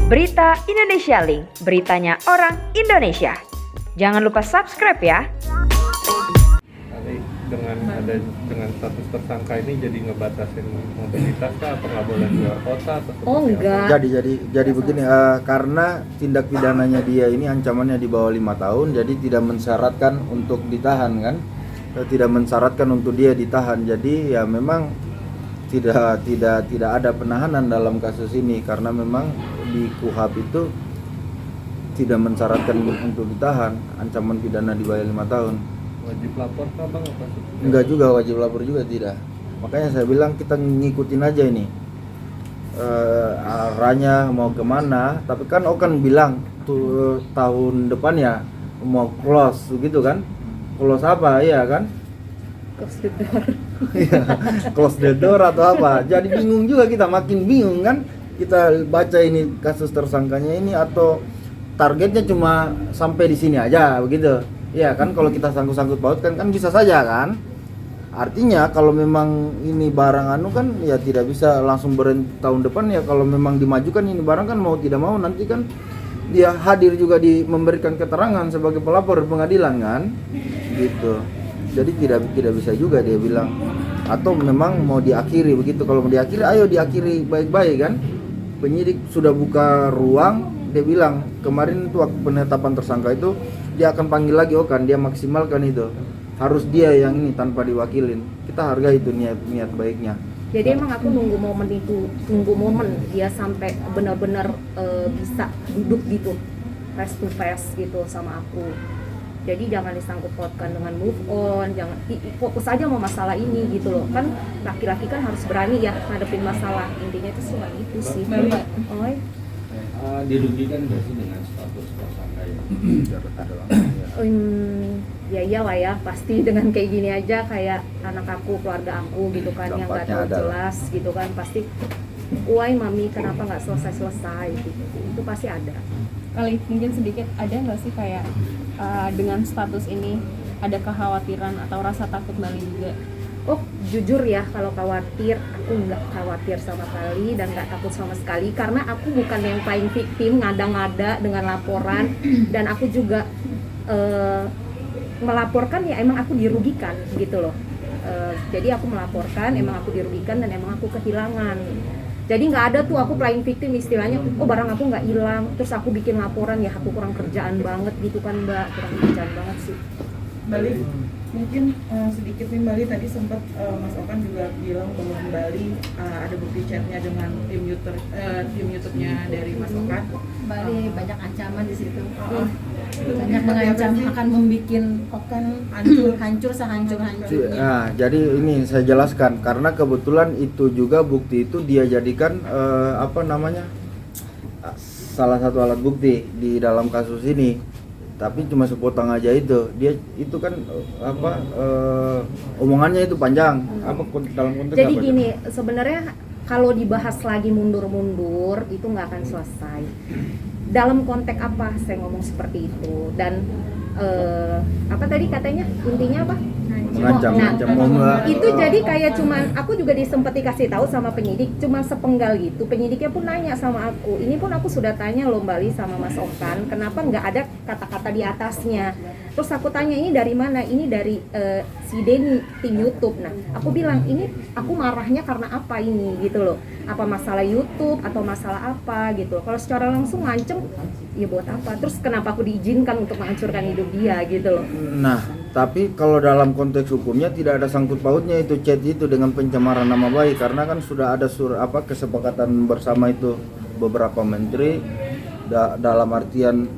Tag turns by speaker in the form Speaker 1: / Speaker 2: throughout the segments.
Speaker 1: Berita Indonesia Link, beritanya orang Indonesia. Jangan lupa subscribe ya.
Speaker 2: Tadi dengan status tersangka ini jadi ngebatasin mobilitas kah, apa nggak boleh keluar kota atau seperti
Speaker 3: Oh
Speaker 2: apa?
Speaker 3: enggak.
Speaker 4: Jadi begini, karena tindak pidananya dia ini ancamannya di bawah 5 tahun, jadi tidak mensyaratkan untuk ditahan kan, tidak mensyaratkan untuk dia ditahan. Jadi ya memang tidak ada penahanan dalam kasus ini karena memang di KUHP itu tidak mensyaratkan untuk ditahan, ancaman pidana di bawah 5 tahun.
Speaker 2: Wajib lapor kah bang apa sih?
Speaker 4: Enggak juga, wajib lapor juga tidak. Makanya saya bilang kita ngikutin aja ini arahnya mau kemana. Tapi kan Okan bilang tuh tahun depan ya mau close gitu kan. Close apa ya kan?
Speaker 3: Close the door.
Speaker 4: Iya, close the door atau apa. Jadi bingung juga, kita makin bingung kan. Kita baca ini kasus tersangkanya ini atau targetnya cuma sampai di sini aja begitu. Iya kan, kalau kita sangkut-sangkut pautkan kan bisa saja kan. Artinya kalau memang ini barang kan ya tidak bisa langsung berhenti tahun depan ya. Kalau memang dimajukan ini barang kan mau tidak mau nanti kan dia hadir juga memberikan keterangan sebagai pelapor di pengadilan kan. Gitu. Jadi tidak bisa juga dia bilang atau memang mau diakhiri begitu. Kalau mau diakhiri ayo diakhiri baik-baik kan. Penyidik sudah buka ruang, dia bilang kemarin itu waktu penetapan tersangka itu dia akan panggil lagi Okan, dia maksimalkan itu. Harus dia yang ini tanpa diwakilin. Kita hargai itu niat baiknya.
Speaker 3: Jadi emang aku nunggu momen dia sampai benar-benar bisa duduk gitu face to face gitu sama aku. Jadi jangan disangkut pautkan dengan move on, jangan fokus aja sama masalah ini gitu loh. Kan laki-laki kan harus berani ya ngadepin masalah. Intinya itu cuma itu sih. Oi.
Speaker 5: Dirugikan nggak sih dengan status tersangka ya?
Speaker 3: Ya iyalah ya, pasti dengan kayak gini aja kayak anak aku, keluarga aku gitu kan yang nggak tahu jelas gitu kan pasti, why mami kenapa nggak selesai gitu, itu pasti ada.
Speaker 6: Kali mungkin sedikit ada nggak sih kayak dengan status ini ada kekhawatiran atau rasa takut Bali juga?
Speaker 3: Oh jujur ya, kalau khawatir aku nggak khawatir sama sekali dan nggak takut sama sekali karena aku bukan yang playing victim ngada-ngada dengan laporan dan aku juga melaporkan ya emang aku dirugikan gitu loh. Jadi aku melaporkan emang aku dirugikan dan emang aku kehilangan. Jadi nggak ada tuh aku playing victim istilahnya, oh barang aku nggak hilang terus aku bikin laporan, ya aku kurang kerjaan banget gitu kan Mbak, kurang kerjaan banget sih.
Speaker 7: Bali, mungkin sedikit nih Bali, tadi sempat Mas Okan juga bilang bahwa Bali ada bukti chatnya dengan tim YouTube-nya dari Mas Okan.
Speaker 8: Bali banyak ancaman di situ. Banyak mengancam akan membuat Okan hancur sehancur-hancurnya.
Speaker 4: Nah, jadi ini saya jelaskan karena kebetulan itu juga bukti itu dia jadikan salah satu alat bukti di dalam kasus ini. Tapi cuma sepotong aja itu. Dia itu kan omongannya itu panjang. Dalam konteks
Speaker 3: jadi
Speaker 4: apa?
Speaker 3: gini, sebenarnya kalau dibahas lagi mundur-mundur itu nggak akan selesai. Dalam konteks apa saya ngomong seperti itu dan apa tadi katanya intinya apa?
Speaker 4: Mengancam.
Speaker 3: Itu jadi kayak cuman aku juga disempet dikasih tahu sama penyidik cuman sepenggal gitu. Penyidiknya pun nanya sama aku. Ini pun aku sudah tanya loh Mbak Li sama Mas Okan, kenapa nggak ada kata-kata di atasnya. Terus aku tanya ini dari mana? Ini dari si Denny tim YouTube. Nah, aku bilang ini aku marahnya karena apa ini gitu loh. Apa masalah YouTube atau masalah apa gitu. Kalau secara langsung ngancem ya buat apa? Terus kenapa aku diizinkan untuk menghancurkan hidup dia gitu loh.
Speaker 4: Nah, tapi kalau dalam konteks hukumnya tidak ada sangkut pautnya itu chat itu dengan pencemaran nama baik karena kan sudah ada kesepakatan bersama itu beberapa menteri dalam artian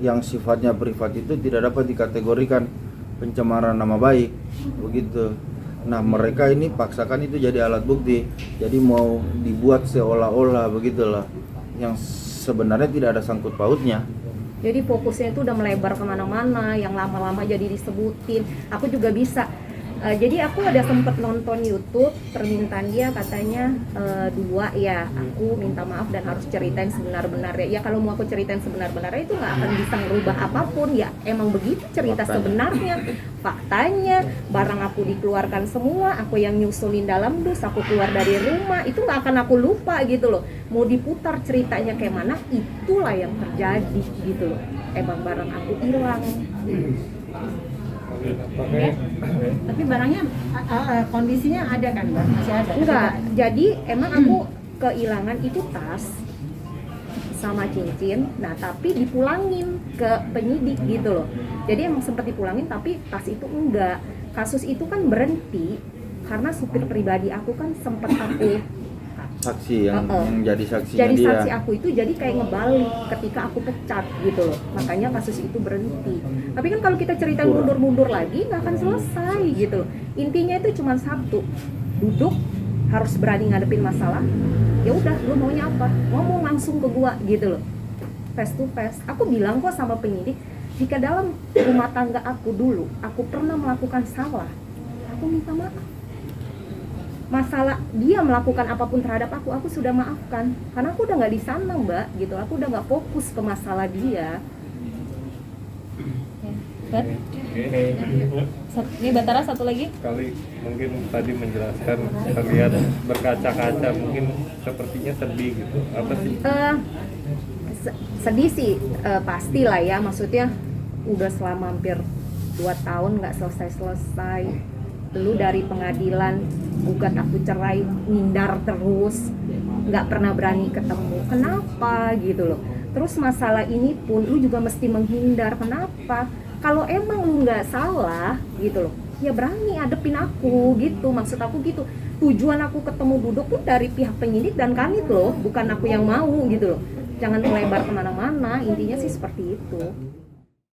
Speaker 4: yang sifatnya privat itu tidak dapat dikategorikan pencemaran nama baik begitu. Nah, mereka ini paksakan itu jadi alat bukti. Jadi mau dibuat seolah-olah begitulah yang sebenarnya tidak ada sangkut pautnya.
Speaker 3: Jadi fokusnya itu udah melebar kemana-mana, yang lama-lama jadi disebutin. Aku juga bisa Jadi aku ada sempet nonton YouTube, permintaan dia katanya 2 ya, aku minta maaf dan harus ceritain sebenar-benarnya. Ya kalau mau aku ceritain sebenar-benarnya itu nggak akan bisa merubah apapun, ya emang begitu cerita sebenarnya, faktanya, barang aku dikeluarkan semua, aku yang nyusulin dalam dus, aku keluar dari rumah, itu nggak akan aku lupa gitu loh. Mau diputar ceritanya kayak mana, itulah yang terjadi gitu loh. Emang barang aku hilang.
Speaker 2: Pakai
Speaker 8: Tapi barangnya kondisinya ada kan, Mbak? Masih ada?
Speaker 3: Enggak, jadi emang aku kehilangan itu tas sama cincin, nah tapi dipulangin ke penyidik gitu loh. Jadi emang sempat dipulangin tapi tas itu enggak. Kasus itu kan berhenti karena supir pribadi aku kan sempat aku
Speaker 4: Saksi yang jadi saksinya
Speaker 3: jadi
Speaker 4: dia.
Speaker 3: saksi aku itu jadi kayak ngebalik ketika aku pecat gitu loh, makanya kasus itu berhenti. Tapi kan kalau kita cerita mundur-mundur lagi nggak akan selesai gitu loh. Intinya itu cuma satu, duduk harus berani ngadepin masalah. Ya udah, lu maunya apa, ngomong langsung ke gua gitu loh, face to face. Aku bilang kok sama penyidik, jika dalam rumah tangga aku dulu aku pernah melakukan salah, aku minta maaf. Masalah dia melakukan apapun terhadap aku sudah maafkan karena aku udah nggak di sana, Mbak, gitu. Aku udah nggak fokus ke masalah dia.
Speaker 6: Bet? Ini Batara satu lagi.
Speaker 2: kali mungkin tadi menjelaskan terlihat berkaca-kaca, mungkin sepertinya sedih gitu. Apa sih?
Speaker 3: Sedih sih, pastilah ya, maksudnya udah selama hampir 2 tahun nggak selesai-selesai. Lu dari pengadilan gugat aku cerai, ngindar terus, nggak pernah berani ketemu. Kenapa gitu loh? Terus masalah ini pun lu juga mesti menghindar. Kenapa? Kalau emang lu nggak salah gitu loh, ya berani hadepin aku gitu. Maksud aku gitu. Tujuan aku ketemu duduk pun dari pihak penyidik dan kanit loh, bukan aku yang mau gitu loh. Jangan melebar kemana-mana. Intinya sih seperti itu.